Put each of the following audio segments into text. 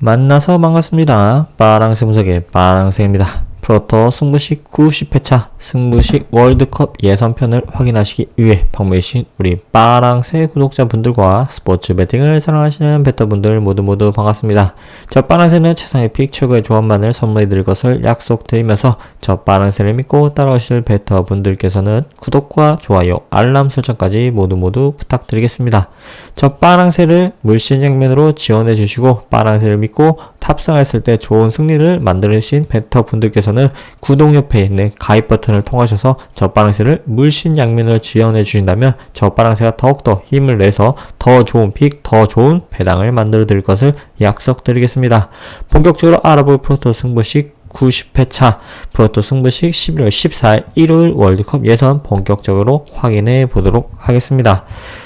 만나서 반갑습니다. 빠랑새 분석의 빠랑새입니다. 프로토 승부식 90회차 승부식 월드컵 예선편을 확인하시기 위해 방문해주신 우리 빠랑새 구독자분들과 스포츠 베팅을 사랑하시는 베터분들 모두 반갑습니다. 저 빠랑새는 최상의 픽 최고의 조합만을 선물해드릴 것을 약속드리면서 저 빠랑새를 믿고 따라오실 베터분들께서는 구독과 좋아요, 알람 설정까지 모두 부탁드리겠습니다. 저 빠랑새를 물씬 장면으로 지원해주시고 빠랑새를 믿고 탑승했을 때 좋은 승리를 만들어주신 베터분들께서는 구독 옆에 있는 가입 버튼을 통하셔서 저 빠랑새를 물씬 양면으로 지원해 주신다면 저 빠랑새가 더욱더 힘을 내서 더 좋은 픽, 더 좋은 배당을 만들어 드릴 것을 약속드리겠습니다. 본격적으로 알아볼 프로토 승부식 90회차 프로토 승부식 11월 14일 일요일 월드컵 예선 본격적으로 확인해 보도록 하겠습니다.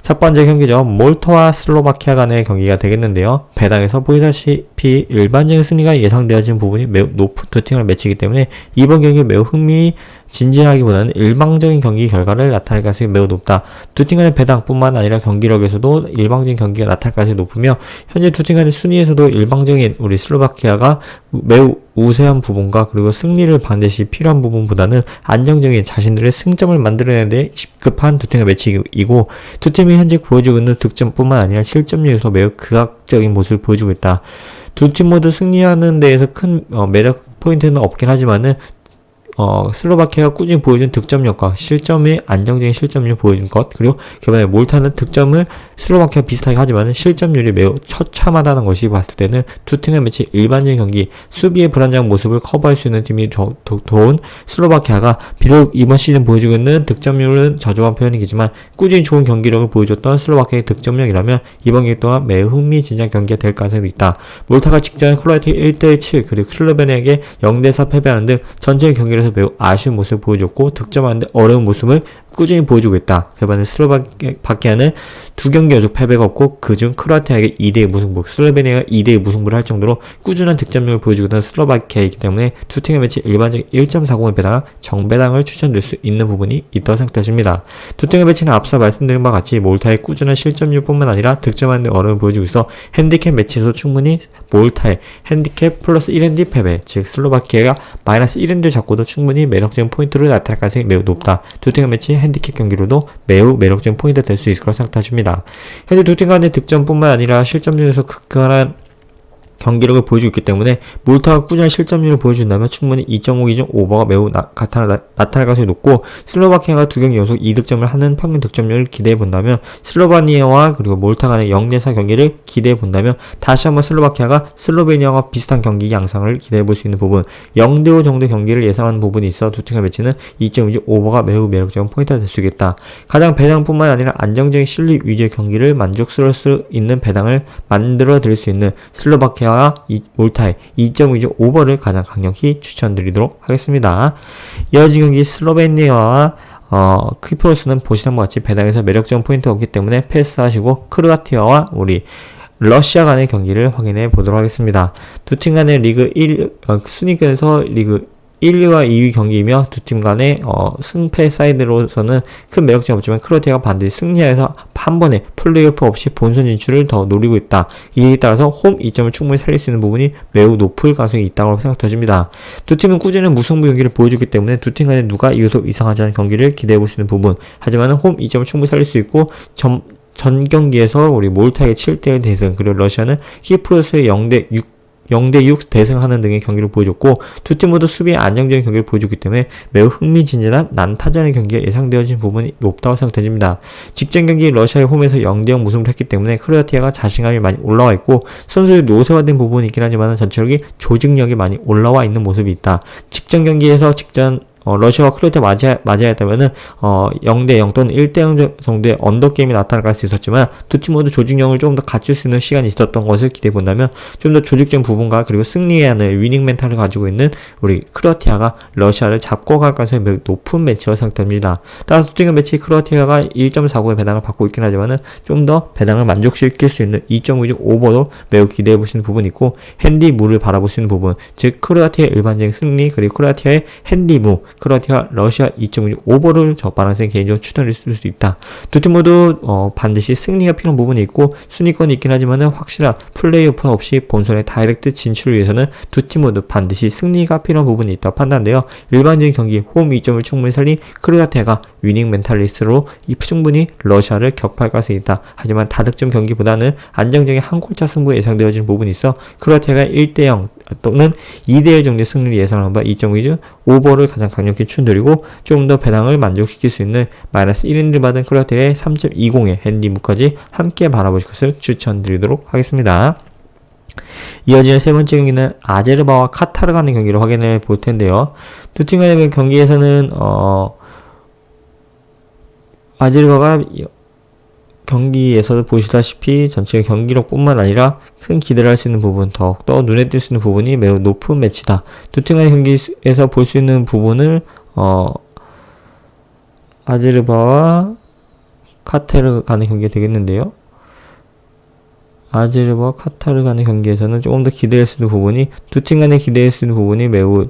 첫 번째 경기죠. 몰타와 슬로바키아 간의 경기가 되겠는데요. 배당에서 보이다시피 일반적인 승리가 예상되어진 부분이 매우 높은 두 팀을 매치기 때문에 이번 경기 매우 흥미진진하기보다는 일방적인 경기 결과를 나타낼 가능성이 매우 높다. 두 팀 간의 배당뿐만 아니라 경기력에서도 일방적인 경기가 나타날 가능성이 높으며 현재 두 팀 간의 순위에서도 일방적인 우리 슬로바키아가 매우 우세한 부분과 그리고 승리를 반드시 필요한 부분보다는 안정적인 자신들의 승점을 만들어내는 데 급한 두 팀의 매치이고 두 팀이 현재 보여주고 있는 득점뿐만 아니라 실점률에서 매우 극악적인 모습을 보여주고 있다. 두 팀 모두 승리하는 데에서 큰 매력 포인트는 없긴 하지만은 슬로바키아가 꾸준히 보여준 득점력과 실점의 안정적인 실점률을 보여준 것, 그리고 이번에 몰타는 득점을 슬로바키아 비슷하게 하지만 실점률이 매우 처참하다는 것이 봤을 때는 두 팀의 매치 일반적인 경기 수비의 불안정한 모습을 커버할 수 있는 팀이 도운 슬로바키아가 비록 이번 시즌 보여주고 있는 득점률은 저조한 표현이겠지만 꾸준히 좋은 경기력을 보여줬던 슬로바키아의 득점력이라면 이번 경기 동안 매우 흥미진진한 경기가 될 가능성이 있다. 몰타가 직전 크로아티아 1대7 그리고 슬로베니아에게 0대4 패배하는 등 전체 경기에서 매우 아쉬운 모습을 보여줬고 득점하는데 어려운 모습을 꾸준히 보여주고 있다. 그반면 슬로바키아는 두 경기 연속 패배가 없고 그중 크로아티아에게 2대2 무승부, 슬로베니아가 2대2 무승부를 할 정도로 꾸준한 득점력을 보여주고 있는 슬로바키아이기 때문에 두 팀의 매치 일반적인 1.40의 배당, 정배당을 추천드릴 수 있는 부분이 있다고 생각되십니다. 두 팀의 매치는 앞서 말씀드린 바와 같이 몰타의 꾸준한 실점률뿐만 아니라 득점하는 데 어려움을 보여주고 있어 핸디캡 매치에서 충분히 몰타의 핸디캡 플러스 1핸디 패배, 즉 슬로바키아가 마이너스 1핸디를 잡고도 충분히 매력적인 포인트로 나타날 가능성이 매우 높다. 두 팀의 매치 핸디캡 경기로도 매우 매력적인 포인트가 될 수 있을 거라 생각하십니다. 현재 두 팀 간의 득점뿐만 아니라 실점률에서 극한한 경기력을 보여주고 있기 때문에 몰타가 꾸준한 실점률을 보여준다면 충분히 2.5 기준 오버가 매우 나타날 가능성이 높고 슬로바키아가 두 경기 연속 2득점을 하는 평균 득점률을 기대해 본다면 슬로바니아와 그리고 몰타 간의 0대4 경기를 기대해 본다면 다시 한번 슬로바키아가 슬로베니아와 비슷한 경기 양상을 기대해 볼 수 있는 부분 0대5 정도 경기를 예상하는 부분이 있어 두 팀의 매치는 2.5 기준 오버가 매우 매력적인 포인트가 될 수 있겠다. 가장 배당뿐만 아니라 안정적인 실리 위주의 경기를 만족스러울 수 있는 배당을 만들어 드릴 수 있는 슬로바키아 몰타의 2.5 오버를 가장 강력히 추천드리도록 하겠습니다. 이어진 경기 슬로베니아와 키프로스는 보시는 것 같이 배당에서 매력적인 포인트가 없기 때문에 패스하시고 크로아티아와 우리 러시아 간의 경기를 확인해 보도록 하겠습니다. 두 팀 간의 리그 1 순위권에서 리그 1위와 2위 경기이며 두 팀 간의 승패 사이드로서는 큰 매력점이 없지만 크로아티아가 반드시 승리해서 한 번에 플레이오프 없이 본선 진출을 더 노리고 있다. 이에 따라서 홈 2점을 충분히 살릴 수 있는 부분이 매우 높을 가능성이 있다고 생각되집니다. 두 팀은 꾸준히 무승부 경기를 보여주기 때문에 두 팀 간에 누가 이겨도 이상하지 않은 경기를 기대해 볼 수 있는 부분, 하지만 홈 2점을 충분히 살릴 수 있고 전 경기에서 우리 몰타의 7대1 대승, 그리고 러시아는 키프로스의 0대6 대승하는 등의 경기를 보여줬고 두 팀 모두 수비의 안정적인 경기를 보여주기 때문에 매우 흥미진진한 난타전의 경기가 예상되어진 부분이 높다고 생각됩니다. 직전 경기 러시아의 홈에서 0대0 무승부를 했기 때문에 크로아티아가 자신감이 많이 올라와 있고 선수들이 노쇠화된 부분이 있긴 하지만 전체적인 조직력이 많이 올라와 있는 모습이 있다. 직전 경기에서 러시아와 크로아티아 맞아야 했다면은 0대0 또는 1대0 정도의 언더게임이 나타날 수 있었지만 두 팀 모두 조직력을 조금 더 갖출 수 있는 시간이 있었던 것을 기대해 본다면 좀 더 조직적인 부분과 그리고 승리해야 하는 위닝 멘탈을 가지고 있는 우리 크로아티아가 러시아를 잡고 갈 가능성이 매우 높은 매치로 생각됩니다. 따라서 두 팀의 매치 크로아티아가 1.49의 배당을 받고 있긴 하지만은 좀 더 배당을 만족시킬 수 있는 2.5 오버도 매우 기대해 보시는 부분이 있고 핸디무를 바라볼 수 있는 부분, 즉 크로아티아의 일반적인 승리 그리고 크로아티아의 핸디무 크로아티아, 러시아 2.5 오버를 저 파랑새는 개인적으로 추천을 쓸 수 있다. 두 팀 모두 반드시 승리가 필요한 부분이 있고 순위권이 있긴 하지만은 확실한 플레이오프 없이 본선의 다이렉트 진출을 위해서는 두 팀 모두 반드시 승리가 필요한 부분이 있다고 판단돼요. 일반적인 경기 홈 2점을 충분히 살린 크로아티아가 위닝 멘탈리스트로 충분히 러시아를 격파할 가능성이 있다. 하지만 다득점 경기보다는 안정적인 한 골차 승부가 예상되어지는 부분이 있어 크로아티아가 1대0 또는 2대1 정도의 승리를 예상하는 바 2.5 오버를 가장 강력히 추천드리고 좀 더 배당을 만족시킬 수 있는 마이너스 1인을 받은 크로아티아의 3.20의 핸디무까지 함께 바라보실 것을 추천드리도록 하겠습니다. 이어지는 세 번째 경기는 아제르바이잔과 카타르 간의 경기를 확인해 볼 텐데요. 두 팀 간의 경기에서는 아제르바이잔가 경기에서도 보시다시피 전체 경기력뿐만 아니라 큰 기대를 할 수 있는 부분, 더욱더 눈에 띌 수 있는 부분이 매우 높은 매치다. 두 팀 간의 경기에서 볼 수 있는 부분을 아제르바이잔과 카타르 간의 경기가 되겠는데요. 아제르바이잔과 카타르 간의 경기에서는 조금 더 기대할 수 있는 부분이, 두 팀 간의 기대할 수 있는 부분이 매우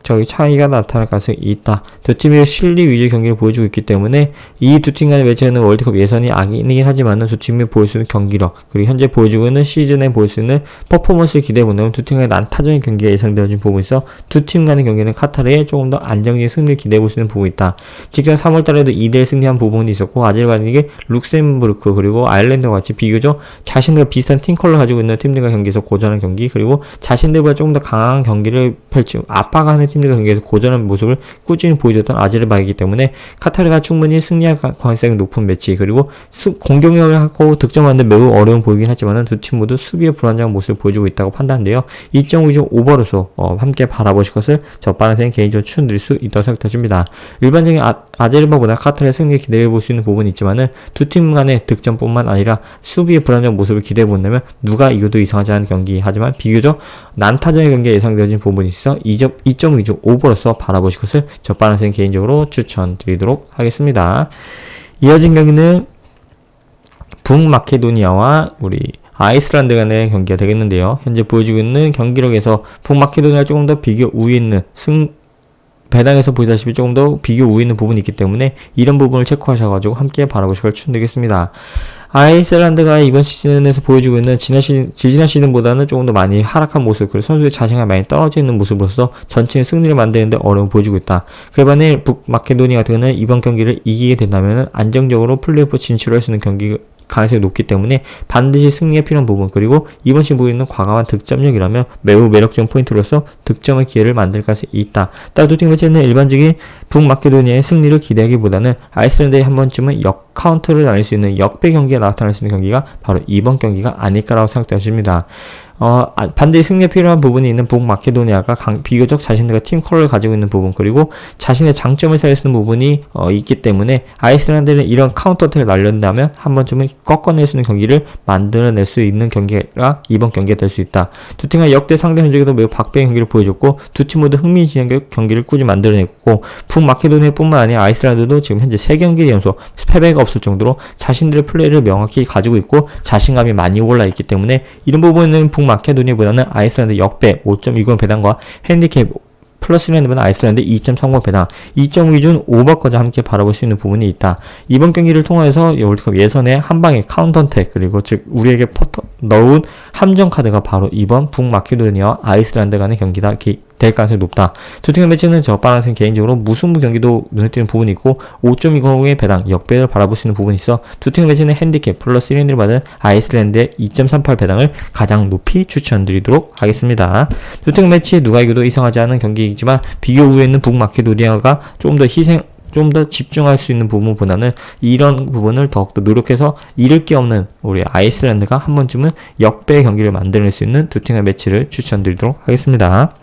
저기 차이가 나타날 가능성이 있다. 두 팀이 실리 위주의 경기를 보여주고 있기 때문에 이 두 팀 간의 매치는 월드컵 예선이 아니긴 하지만은 두 팀이 보일 수 있는 경기력, 그리고 현재 보여주고 있는 시즌에 보일 수 있는 퍼포먼스를 기대해 본다면 두 팀 간의 난타전의 경기가 예상되어진 부분이 있어 두 팀 간의 경기는 카타르에 조금 더 안정적인 승리를 기대해 볼 수 있는 부분이 있다. 직전 3월달에도 2대1 승리한 부분이 있었고 아제르바이잔이 룩셈부르크 그리고 아일랜드와 같이 비교적 자신들과 비슷한 팀 컬러 가지고 있는 팀들과 경기에서 고전한 경기, 그리고 자신들보다 조금 더 강한 경기를 펼치고 압박하는 팀들과 경기에서 고전한 모습을 꾸준히 보여줬던 아제르바이잔이기 때문에 카타르가 충분히 승리할 가능성이 높은 매치, 그리고 공격력을 하고 득점하는데 매우 어려운 보이긴 하지만 두 팀 모두 수비에 불안정한 모습을 보여주고 있다고 판단돼요. 2.5 오버로서 함께 바라보실 것을 저 파랑새는 개인적으로 추천드릴 수 있다고 생각됩니다. 일반적인 아제르바이잔보다 카타르의 승리를 기대해 볼 수 있는 부분이 있지만은 두 팀 간의 득점뿐만 아니라 수비의 불안정한 모습을 기대해 본다면 누가 이겨도 이상하지 않은 경기, 하지만 비교적 난타전의 경기가 예상되어진 부분이 있어 2.2 오버로서 바라보실 것을 저 파랑새는 개인적으로 추천드리도록 하겠습니다. 이어진 경기는 북마케도니아와 우리 아이슬란드 간의 경기가 되겠는데요. 현재 보여주고 있는 경기력에서 북마케도니아가 조금 더 비교 우위에 있는 배당에서 보시다시피 조금 더 비교 우위에 있는 부분이 있기 때문에 이런 부분을 체크하셔가지고 함께 바라보실 걸 추천드리겠습니다. 아이슬란드가 이번 시즌에서 보여주고 있는 지난 시즌보다는 조금 더 많이 하락한 모습, 그리고 선수의 자신감이 많이 떨어져 있는 모습으로서 전체의 승리를 만드는데 어려움을 보여주고 있다. 그에 반해 북마케도니아 같은 경우는 이번 경기를 이기게 된다면 안정적으로 플레이오프 진출할 수 있는 경기 가능성이 높기 때문에 반드시 승리에 필요한 부분, 그리고 이번 시즌 보이는 과감한 득점력이라면 매우 매력적인 포인트로서 득점의 기회를 만들 가능성이 있다. 따라 두 팀 매치는 일반적인 북마케도니아의 승리를 기대하기보다는 아이슬란드에 한 번쯤은 역카운트를 날릴 수 있는 역배 경기가 나타날 수 있는 경기가 바로 이번 경기가 아닐까라고 생각되어집니다. 반드시 승리에 필요한 부분이 있는 북마케도니아가 비교적 자신들과 팀 컬러를 가지고 있는 부분, 그리고 자신의 장점을 살릴 수 있는 부분이 있기 때문에 아이슬란드는 이런 카운터 어택을 날린다면 한 번쯤은 꺾어낼 수 있는 경기를 만들어낼 수 있는 경기가 이번 경기가 될 수 있다. 두 팀과 역대 상대 현적에도 매우 박빙의 경기를 보여줬고 두 팀 모두 흥미진진한 경기를 꾸준히 만들어냈고 북마케도니아뿐만 아니라 아이슬란드도 지금 현재 3경기 연속 패배가 없을 정도로 자신들의 플레이를 명확히 가지고 있고 자신감이 많이 올라있기 때문에 이런 부분은 북마케도니아보다는 아이슬란드 역배 5.20 배당과 핸디캡 플러스 1는 아이슬란드 2.30 배당, 2.2준 오버까지 함께 바라볼 수 있는 부분이 있다. 이번 경기를 통해서 월드컵 예선의 한방의 카운터택, 그리고 즉 우리에게 넣은 함정 카드가 바로 이번 북마케도니아와 아이슬란드 간의 경기다 될 가능성이 높다. 두 팀의 매치는 저 파랑새는 개인적으로 무승부 경기도 눈에 띄는 부분이 있고 5.20의 배당, 역배를 바라볼 수 있는 부분이 있어 두 팀의 매치는 핸디캡 플러스 1인을 받은 아이슬란드의 2.38 배당을 가장 높이 추천드리도록 하겠습니다. 두 팀의 매치 누가 이겨도 이상하지 않은 경기이지만 비교 우위에 있는 북마케도니아가 좀 더 집중할 수 있는 부분보다는 이런 부분을 더욱더 노력해서 잃을 게 없는 우리 아이슬란드가 한 번쯤은 역배 경기를 만들어낼 수 있는 두 팀의 매치를 추천드리도록 하겠습니다.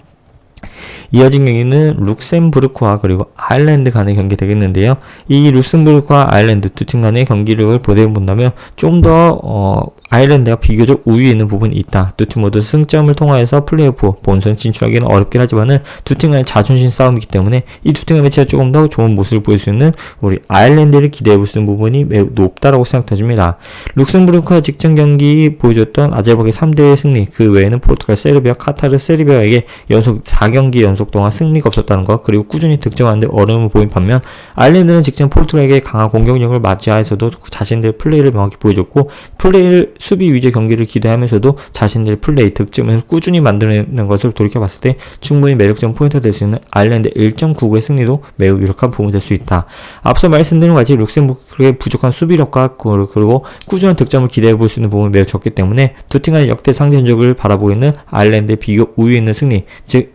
이어진 경기는 룩셈부르크와 그리고 아일랜드 간의 경기 되겠는데요. 이 룩셈부르크와 아일랜드 두 팀 간의 경기력을 보대본다면 좀 더 아일랜드가 비교적 우위에 있는 부분이 있다. 두 팀 모두 승점을 통하여서 플레이오프 본선 진출하기는 어렵긴 하지만은 두 팀 간의 자존심 싸움이기 때문에 이 두 팀의 매치가 조금 더 좋은 모습을 보일 수 있는 우리 아일랜드를 기대해볼 수 있는 부분이 매우 높다라고 생각됩니다. 룩셈부르크가 직전 경기 보여줬던 아제르바이잔 3대1 승리, 그 외에는 포르투갈, 세르비아, 카타르, 세르비아에게 연속 4경기 4경기 연속 동안 승리가 없었다는 것, 그리고 꾸준히 득점하는데 어려움을 보인 반면 아일랜드는 직전 포르투갈에게 강한 공격력을 맞이하에서도 자신들의 플레이를 명확히 보여줬고, 플레이를 수비 위주의 경기를 기대하면서도 자신들의 플레이 득점을 꾸준히 만들어내는 것을 돌이켜봤을 때 충분히 매력적인 포인트가 될 수 있는 아일랜드 1.99의 승리도 매우 유력한 부분이 될 수 있다. 앞서 말씀드린 같이 룩셈부르크의 부족한 수비력과 그리고 꾸준한 득점을 기대해볼 수 있는 부분이 매우 적기 때문에 두 팀 간의 역대 상대 전적을 바라보고 있는 아일랜드의 비교 우위에 있는 승리, 즉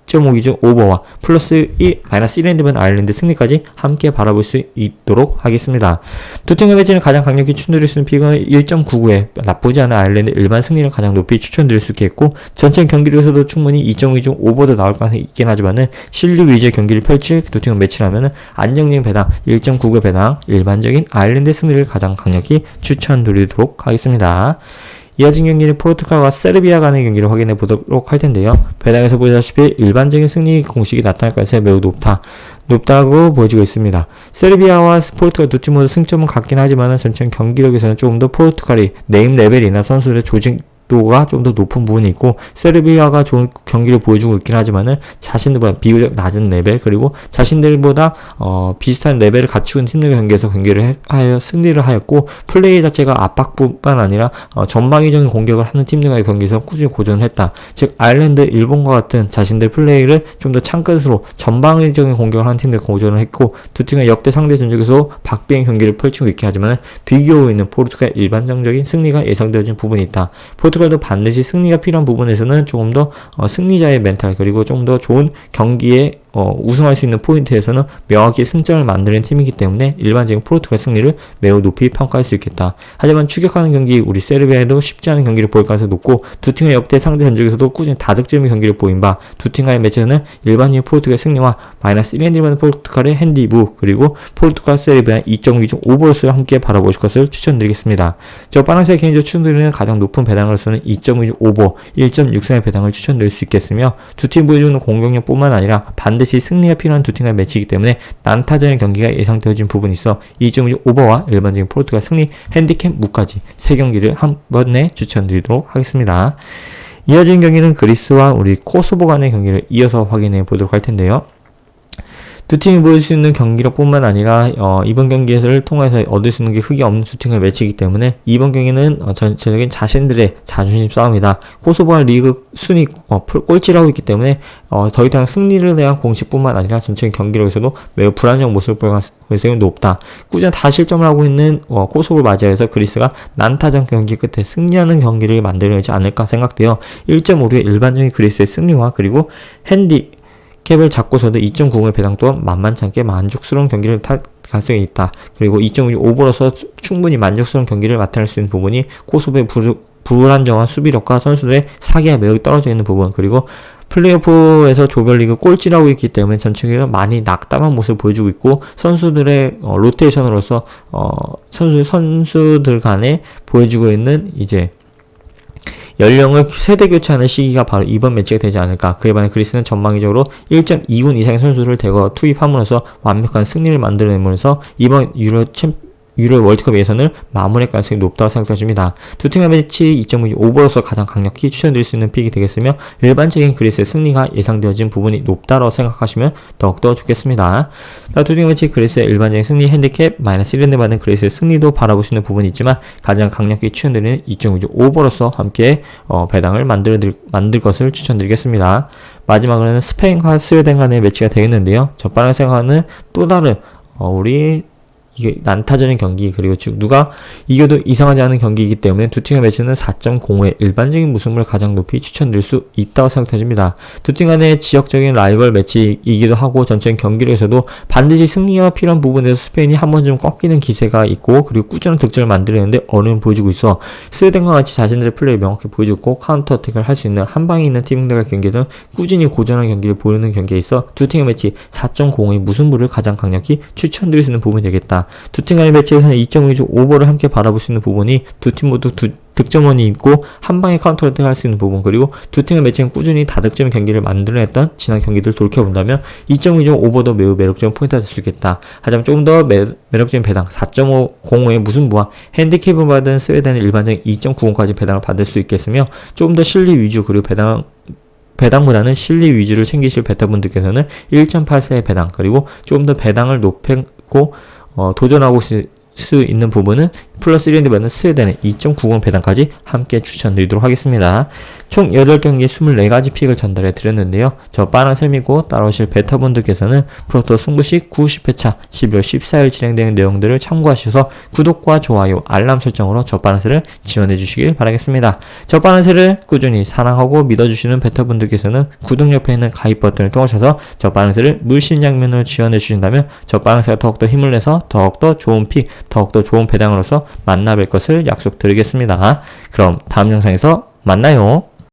2.5 기준 오버와 플러스 마이너스 1엔드면 아일랜드 승리까지 함께 바라볼 수 있도록 하겠습니다. 두 팀의 매치는 가장 강력히 추천드릴 수 있는 픽은 1.99에 나쁘지 않은 아일랜드 일반 승리를 가장 높이 추천드릴 수 있겠고, 전체 경기력에서도 충분히 2.5 기준 오버도 나올 가능성이 있긴 하지만은 실력 위주의 경기를 펼칠 두 팀의 매치라면은 안정적인 배당 1.99의 배당 일반적인 아일랜드 승리를 가장 강력히 추천드리도록 하겠습니다. 이어진 경기는 포르투갈과 세르비아 간의 경기를 확인해 보도록 할 텐데요. 배당에서 보시다시피 일반적인 승리 공식이 나타날 가능성이 매우 높다고 보여지고 있습니다. 세르비아와 포르투갈 두 팀 모두 승점은 같긴 하지만 전체 경기력에서는 조금 더 포르투갈이 네임 레벨이나 선수들의 조직도가 좀 더 높은 부분이 있고, 세르비아가 좋은 경기를 보여주고 있긴 하지만은 자신들보다 비교적 낮은 레벨, 그리고 자신들보다 비슷한 레벨을 갖추고 있는 팀들과 경기에서 경기를 하여 승리를 하였고, 플레이 자체가 압박뿐만 아니라 전방위적인 공격을 하는 팀들과의 경기에서 꾸준히 고전을 했다. 즉 아일랜드, 일본과 같은 자신들 플레이를 좀 더 창끝으로 전방위적인 공격을 하는 팀들과 고전을 했고, 두 팀의 역대 상대 전적에서 박빙의 경기를 펼치고 있긴 하지만 비교 있는 포르투갈 일반적인 승리가 예상되어진 부분이 있다. 포르투갈도 반드시 승리가 필요한 부분에서는 조금 더 승리자의 멘탈, 그리고 좀 더 좋은 경기에 우승할 수 있는 포인트에서는 명확히 승점을 만드는 팀이기 때문에 일반적인 포르투갈 승리를 매우 높이 평가할 수 있겠다. 하지만 추격하는 경기 우리 세르비아에도 쉽지 않은 경기를 보일 가능성이 높고, 두 팀의 역대 상대 전적에서도 꾸준히 다득점의 경기를 보인 바 두 팀 간의 매치는 일반적인 포르투갈 승리와 마이너스 1엔드 받는 포르투갈의 핸디부, 그리고 포르투갈 세르비아 2.5 기준 오버로스를 함께 바라보실 것을 추천드리겠습니다. 저 파란색 개인적으로 추천드리는 가장 높은 배당으로서는 2.5 기준 오버 1.63의 배당을 추천드릴 수 있겠으며, 두 팀 보여주는 공격력뿐만 아니라 반드시 승리가 필요한 두 팀의 매치이기 때문에 난타전의 경기가 예상되어진 부분이 있어 2.5 오버와 일반적인 포르투갈 승리, 핸디캡 무까지 3경기를 한 번에 추천드리도록 하겠습니다. 이어진 경기는 그리스와 우리 코소보 간의 경기를 이어서 확인해 보도록 할 텐데요. 두 팀이 보일 수 있는 경기력뿐만 아니라 이번 경기를 통해서 얻을 수 있는 게 흑이 없는 두 팀의 매치이기 때문에 이번 경기는 전체적인 자신들의 자존심 싸움이다. 코소보가 리그 순위 꼴찌를 하고 있기 때문에 더 이상 승리를 대한 공식뿐만 아니라 전체적인 경기력에서도 매우 불안정 모습을 보일 가능성이 높다. 꾸준히 다실점을 하고 있는 코소보를 맞이해서 그리스가 난타전 경기 끝에 승리하는 경기를 만들어내지 않을까 생각되어 1.5의 일반적인 그리스의 승리와 그리고 캡을 잡고서도 2.90의 배당 또한 만만치 않게 만족스러운 경기를 탈 가능성이 있다. 그리고 2.5 오버로서 충분히 만족스러운 경기를 나타낼 수 있는 부분이 코소보의 불안정한 수비력과 선수들의 사기가 매우 떨어져 있는 부분, 그리고 플레이오프에서 조별리그 꼴찌라고 있기 때문에 전체적으로 많이 낙담한 모습을 보여주고 있고, 선수들의 로테이션으로서 선수들 간에 보여주고 있는 이제 연령을 세대 교체하는 시기가 바로 이번 매치가 되지 않을까. 그에 반해 그리스는 전방위적으로 1.2군 이상의 선수를 대거 투입함으로써 완벽한 승리를 만들어내면서 이번 유로 월드컵 예선을 마무리할 가능성이 높다고 생각됩니다. 두 팀의 매치 2.5 오버로서 가장 강력히 추천드릴 수 있는 픽이 되겠으며, 일반적인 그리스의 승리가 예상되어진 부분이 높다고 생각하시면 더욱더 좋겠습니다. 두 팀의 매치 그리스의 일반적인 승리 핸디캡 마이너스 1엔드 받는 그리스의 승리도 바라볼 수 있는 부분이 있지만, 가장 강력히 추천드리는 2.5 오버로서 함께 배당을 만들 것을 추천드리겠습니다. 마지막으로는 스페인과 스웨덴 간의 매치가 되겠는데요. 저빠른 생각하는 또 다른 우리 이게 난타전의 경기, 그리고 즉 누가 이겨도 이상하지 않은 경기이기 때문에 두 팀의 매치는 4.05의 일반적인 무승부를 가장 높이 추천드릴 수 있다고 생각됩니다. 두 팀 간의 지역적인 라이벌 매치이기도 하고, 전체적인 경기력에서도 반드시 승리가 필요한 부분에서 스페인이 한 번쯤 꺾이는 기세가 있고, 그리고 꾸준한 득점을 만들어내는데 어려움을 보여주고 있어 스웨덴과 같이 자신들의 플레이를 명확히 보여주고 카운터 어택을 할 수 있는 한방에 있는 팀들과 경기는 꾸준히 고전한 경기를 보이는 경기에 있어 두 팀의 매치 4.05의 무승부를 가장 강력히 추천드릴 수 있는 부분이 되겠다. 두 팀 간의 매치에서는 2.5 오버를 함께 바라볼 수 있는 부분이 두 팀 모두 득점원이 있고 한방에 카운터를 할 수 있는 부분, 그리고 두 팀의 매치는 꾸준히 다득점 경기를 만들어냈던 지난 경기들을 돌이켜본다면 2.5 오버도 매우 매력적인 포인트가 될 수 있겠다. 하지만 조금 더 매력적인 배당 4.50의 무승부와 핸디캡을 받은 스웨덴은 일반적인 2.90까지 배당을 받을 수 있겠으며, 조금 더 실리 위주 그리고 배당보다는 실리 위주를 챙기실 베타분들께서는 1.84의 배당, 그리고 좀 더 배당을 높이고 도전하고 수 있는 부분은 플러스 1인데 받는 스웨덴의 2.90 배당까지 함께 추천드리도록 하겠습니다. 총 8경기 24가지 픽을 전달해 드렸는데요. 저 빠랑쌤이고 따라오실 베타분들께서는 프로토 승부시 90회차 12월 14일 진행되는 내용들을 참고하셔서 구독과 좋아요, 알람 설정으로 저 빠랑새를 지원해 주시길 바라겠습니다. 저 빠랑새를 꾸준히 사랑하고 믿어주시는 베타분들께서는 구독 옆에 있는 가입 버튼을 통하셔서 저 빠랑새를 물신양면으로 지원해 주신다면 저 빠랑새가 더욱더 힘을 내서 더욱더 좋은 픽, 더욱더 좋은 배당으로서 만나 뵐 것을 약속드리겠습니다. 그럼 다음 영상에서 만나요.